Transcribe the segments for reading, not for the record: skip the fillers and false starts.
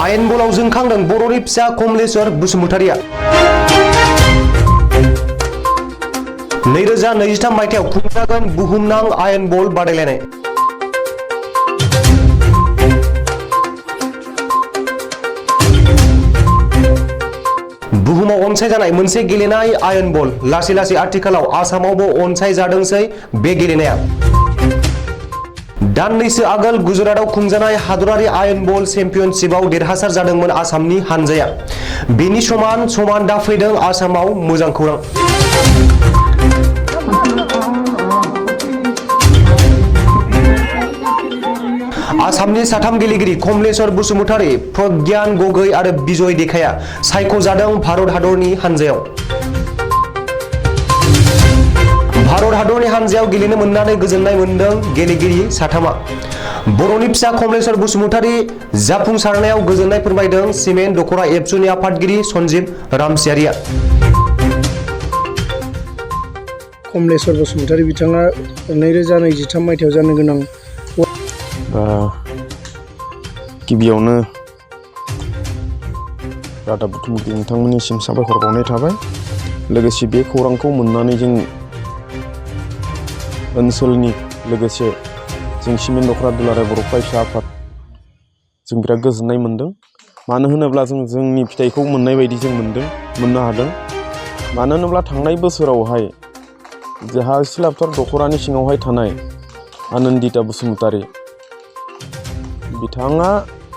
आयेन बलाव जोंखांदों बर'नि फिसा कमलेश्वर बसुमतारिया 2023 मायथाइयाव खुंजागोन बुहुमनां आयेन बल बादायलायनाय। बुहुमाव अनसायजानाय मोनसे गेलेनाय आयेन बल लासै लासै आथिखालाव आसामावबो अनसायजादोंसै बे गेलेनाया। दाननैसो आगोल गुजरातआव खुंजानाय हादरारि आयेन बल चेम्पियनशिपआव देरहासार जादोंमोन आसामनि हानजाया। बेनि समान समान दा फैदों आसामाव मोजां खौरां। आसामनि साथाम गेलेगिरि कमलेश्वर बसुमतारि, प्रज्ञान गगৈ आरो बिजय देखाया सायख'जादों भारत हादरनि हानजायाव। भारत हादरनि हानजायाव गेलेनो मोननानै गोजोननाय मोनदों गेलेगिरि साथामा। बर'नि फिसा कमलेश्वर बसुमतारि जाफुंसारनायाव गोजोननाय फोरमायदों सिमेन्ट दख'रा एबसुनि आफादगिरि सन्जीब रामसियारिया। कमलेश्वर बसुमतारि बिथाङा 2023 मायथाइयाव जानो गोनां गिबियावनो रादाब बुथुमगिरि नोंथांमोननिसिम साबायखर बावनाय थाबाय। लोगोसे बे खौरांखौ मोननानै जों ओनसोलनि लोगोसे जों सिमेन्ट दख'रा दुलाराय बर' फरायसा आफाद जों बिराद गोजोननाय मोनदों। मानो होनोब्ला जों जोंनि फिथाइखौ मोननाय बायदि जों मोननो हादों। मानो होनोब्ला थांनाय बोसोरावहाय जोंहा सिलापथार दख'रानि सिङावहाय थानाय आनन्दिता बसुमतारि बिथाङा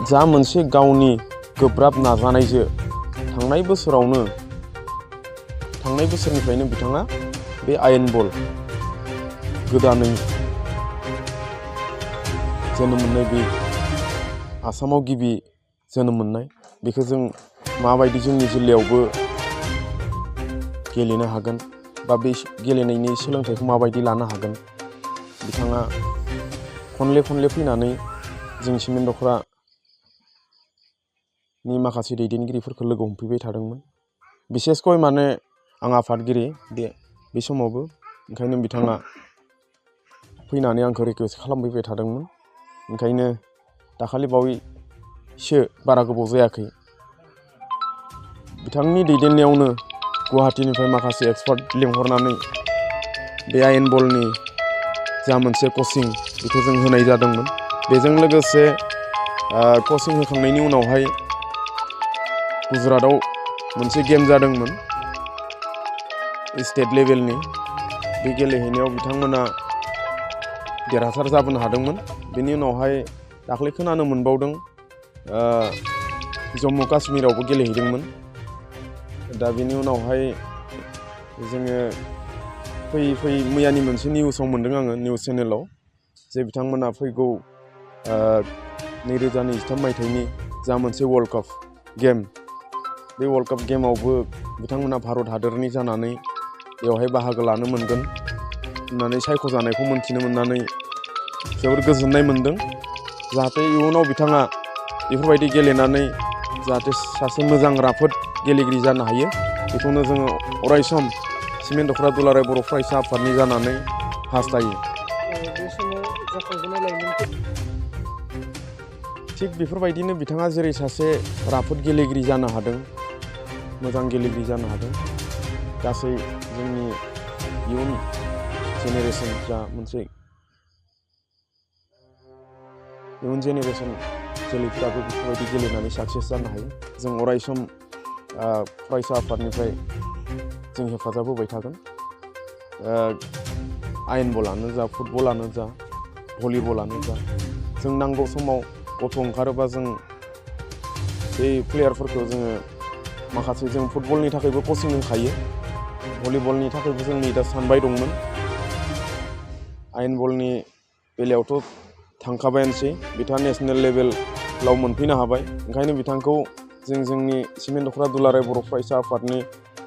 जा मोनसे गावनि गोब्राब नाजानायजों थांनाय बोसोरनिफ्रायनो बिथाङा बे आयेन बल गोदानै जोनोम मोननाय बे आसामाव गिबि जोनोम मोननाय बेखौ जों माबायदि जोंनि जिल्लायावबो गेलेनो हागोन बा बे गेलेनायनि सोलोंथाइखौ माबायदि लानो हागोन बिथाङा खनले फैनानै जों सिमेन्ट दख'रानि माखासे दैदेनगिरिफोरखौ लोगो हमफैबाय थादोंमोन। बिसेसकय माने आं आफादगिरि बे समावबो ओंखायनो बिथाङा फैनानै आंखौ रिकुवेस्ट खालामफैबाय थादोंमोन। ओंखायनो दाखालि बावैसो बारा गोबाव जायाखै बिथांनि दैदेननायावनो गुवाहाटीनिफ्राय माखासे एक्सपार्ट लिंहरनानै बे आयेन बलनि जा मोनसे कचिं बेखौ जों होनाय जादोंमोन। बेजों लोगोसे कचिं होखांनायनि उनावहाय गुजरातआव मोनसे गेम जादोंमोन स्टेट लेभेलनि। बे गेलेहैनायाव बिथांमोना देरहासार जाबोनो हादोंमोन। बेनि उनावहाय दाख्लै खोनानो मोनबावदों जम्मु काश्मीरावबो गेलेहैदोंमोन। दा बेनि उनावहाय जोङो फैयै मैयानि मोनसे निउसाव मोनदों आङो निउस चेनेलाव जे बिथांमोना फैगौ 2023 मायथाइनि जा मोनसे वर्ल्ड काप गेम बे वर्ल्ड काप गेमावबो बिथांमोना भारत हादरनि जानानै बेवहाय बाहागो लानो मोनगोन होननानै सायख'जानायखौ मोनथिनो मोननानै जोबोर गोजोननाय मोनदों। जाहाथे इयुनाव बिथाङा बेफोरबायदि गेलेनानै जाहाथे सासे मोजां राफोद गेलेगिरि जानो हायो बेखौनो जोङो अरायसम सिमेन्ट दख'रा दुलाराय बर' फरायसा आफादनि जानानै हास्थायो। थिग बेफोरबायदिनो बिथाङा जेरै सासे राफोद गेलेगिरि जानो हादों मोजां गेलेगिरि जानो हादों गासै जोंनि इयुन जेनेरेसन जा मोनसे इयुन जेनेरेसन जोलैफ्राबो बेफोरबायदि गेलेनानै साक्सेस जानो हायो। जों अरायसम फरायसा आफादनिफ्राय जों हेफाजाब होबाय थागोन। आयेन बलानो जा फुटबलानो जा भलिबलानो जा जों नांगौ समाव गथ' ओंखारोबा जों बे प्लेयारफोरखौ जोङो माखासे जों फुटबलनि थाखायबो कचिं होखायो भलिबलनि थाखायबो जों नै दा सानबाय दंमोन। आयेन बलनि बेलायावथ' थांखाबायानोसै बिथाङा नेसनेल लेभेलाव मोनफैनो हाबाय। ओंखायनो बिथांखौ जोंनि सिमेन्ट दख'रा दुलाराय बर' फरायसा आफादनि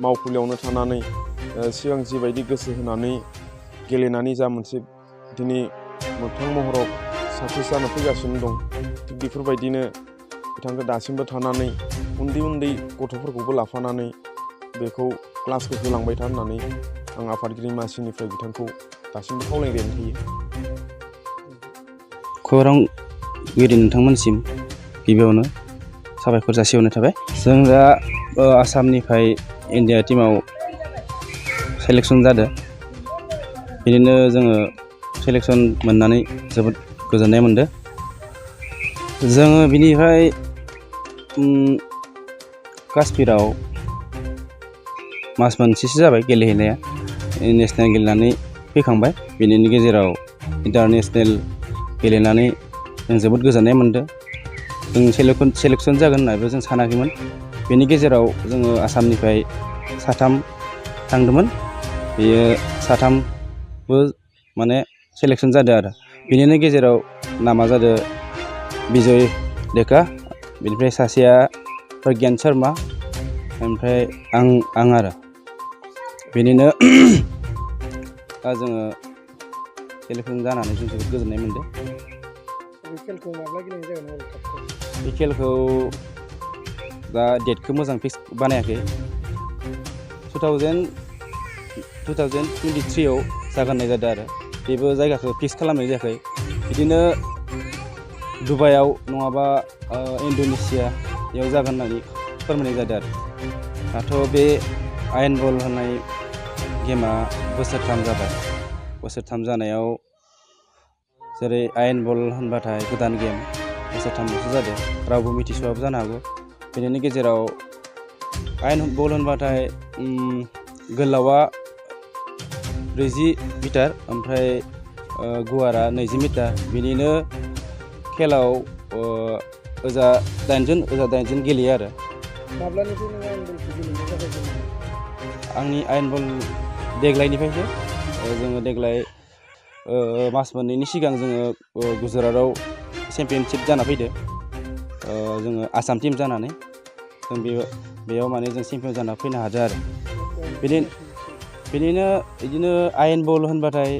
मावखुलियावनो थानानै सिगां जिबायदि गोसो होनानै गेलेनानै जा मोनसे दिनै मोगथां महराव साक्सेस जानो फैगासिनो दं थिग बेफोरबायदिनो बिथांखौ दासिमबो थानानै उन्दै गथ'फोरखौबो लाफानानै बेखौ क्लासखौ होलांबाय था होननानै आं आफादगिरि मासिनिफ्राय बिथांखौ दासिमबो खावलायबाय थायो। खौरांगिरि नोंथांमोनसिम गिबियावनो साबायखर जासिहरनाय थाबाय। जों दा आसामनिफ्राय इन्डिया टीमाव सेलेक्सन जादों। बिदिनो जोङो सेलेक्सन मोननानै जोबोद गोजोननाय मोनदों। जोङो बिनिफ्राय काश्मीराव मास मोनसेसो जाबाय गेलेहैनाया। नेसनेल गेलेनानै फैखांबाय। बेनि गेजेराव इन्टारनेसनेल गेलेनानै जों जोबोद गोजोननाय मोनदों। जों सेलेक्सन जागोन होननानैबो जों सानाखैमोन। बेनि गेजेराव जोङो आसामनिफ्राय 3 थांदोंमोन। बेयो 3बो माने सेलेक्सन जादों आरो। बिनिनो गेजेराव नामा जादों बिजय डेका, बेनिफ्राय सासेया प्रज्ञान शर्मा, ओमफ्राय आं आरो। बेनिनो दा जोङो सेलेक्सन जानानै जों जोबोद गोजोननाय मोनदों। बे खेलखौ माब्ला गेलेनाय जागोन वर्ल्ड कापखौ? बे खेलखौ दा डेटखौ मोजां फिक्स बानायाखै। 2023आव जागायनाय जादों आरो। बेबो जायगाखौ फिक्स खालामनाय जायाखै। बिदिनो दुबाइआव नङाबा इन्ड'नेसियायाव जागोन होननानै फोरमायनाय जादों आरो। दाथ' बे आयेन बल होननाय गेमा बोसोरथाम जाबाय। बोसोरथाम जानायाव जेरै आयेन बल होनबाथाय गोदान गेम बोसोरथामल'सो जादों। रावबो मिथिस'आबो जानो हागौ। बेनि गेजेराव आयेन बल होनबाथाय गोलावा 40 मिटार, ओमफ्राय गुवारा 20 मिटार। बिनिनो खेलाव ओजा 8 जन गेलेयो आरो। माब्लानिफ्राय नों आयेन बलखौ गेलेनो जागायजेनदों? आंनि आयेन बल देग्लायनिफ्रायसो। जोङो देग्लाय मास मोननैनि सिगां जोङो गुजरातआव चेम्पियनशिप जाना फैदो। जोङो आसाम टीम जानानै जों बेयाव माने जों चेम्पियन जाना फैनो हादों आरो। बिदिनो आयेन बल होनबाथाय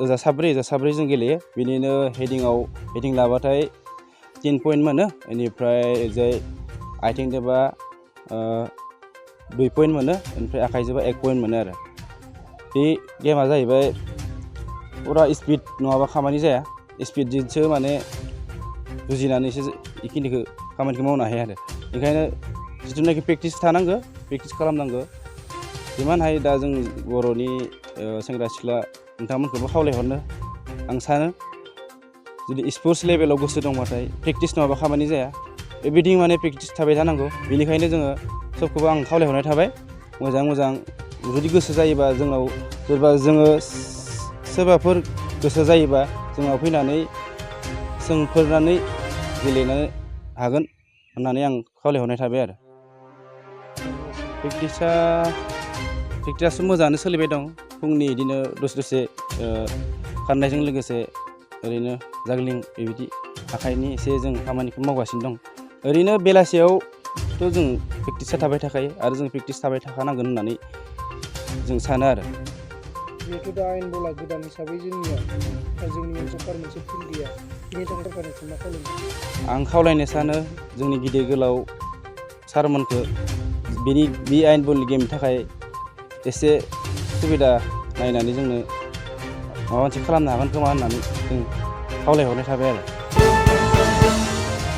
ओजा साब्रै जों गेलेयो। बिनिनो हेडिं लाबाथाय 3 पइन्ट मोनो। बेनिफ्राय ओरैजाय आथिंजोंबा 2 पइन्ट मोनो। ओमफ्राय आखाइजोंबा 1 पइन्ट मोनो आरो। बे गेमा जाहैबाय फुरा स्पिड नङाबा खामानि जाया। स्पिडजोंसो माने बुजिनानैसो बेखिनिखौ खामानिखौ मावनो हायो आरो। ओंखायनो जिथुनाखि प्रेक्टिस थानांगौ, प्रेक्टिस खालामनांगौ। जिमान हायो दा जों बर'नि सेंग्रा सिख्ला नोंथांमोनखौबो खावलायहरनो आं सानो, जुदि स्पर्ट्स लेभेलाव गोसो दंबाथाय प्रेक्टिस नङाबा खामानि जाया। बेबायदि माने प्रेक्टिस थाबाय थानांगौ। बेनिखायनो जोङो सबखौबो आं खावलायहरनाय थाबाय, मोजां जुदि गोसो जायोबा जोंनाव जोङो सोरबाफोर गोसो जायोबा जोंनाव फैनानै सोंफोरनानै गेलेनो हागोन होननानै आं खावलायहरनाय थाबाय आरो। प्रेक्टिसा मोजाङानो सोलिबाय दं। फुंनि बिदिनो दसे खारनायजों लोगोसे ओरैनो जागलिं बेबायदि आखाइनि एसे जों खामानिखौ मावगासिनो दं। ओरैनो बेलासियावथ' जों प्रेक्टिसा थाबाय थाखायो, आरो जों प्रेक्टिस थाबाय थाखानांगोन होननानै जों सानो आरो। जिहेथु दा आयेन बला गोदान हिसाबै जोंनि ओनसोलफोर मोनसे फिल्ड गैया, बिनि थाखाय सरकारनिसिम मा खावलायनो? आं खावलायनो सानो जोंनि गिदिर गोलाव सारमोनखौ बे आयेन बलनि गेमनि थाखाय एसे सुबिदा नायनानै जोंनो माबा मोनसे खालामनो हागोन खोमा होननानै जों खावलायहरनाय थाबाय आरो।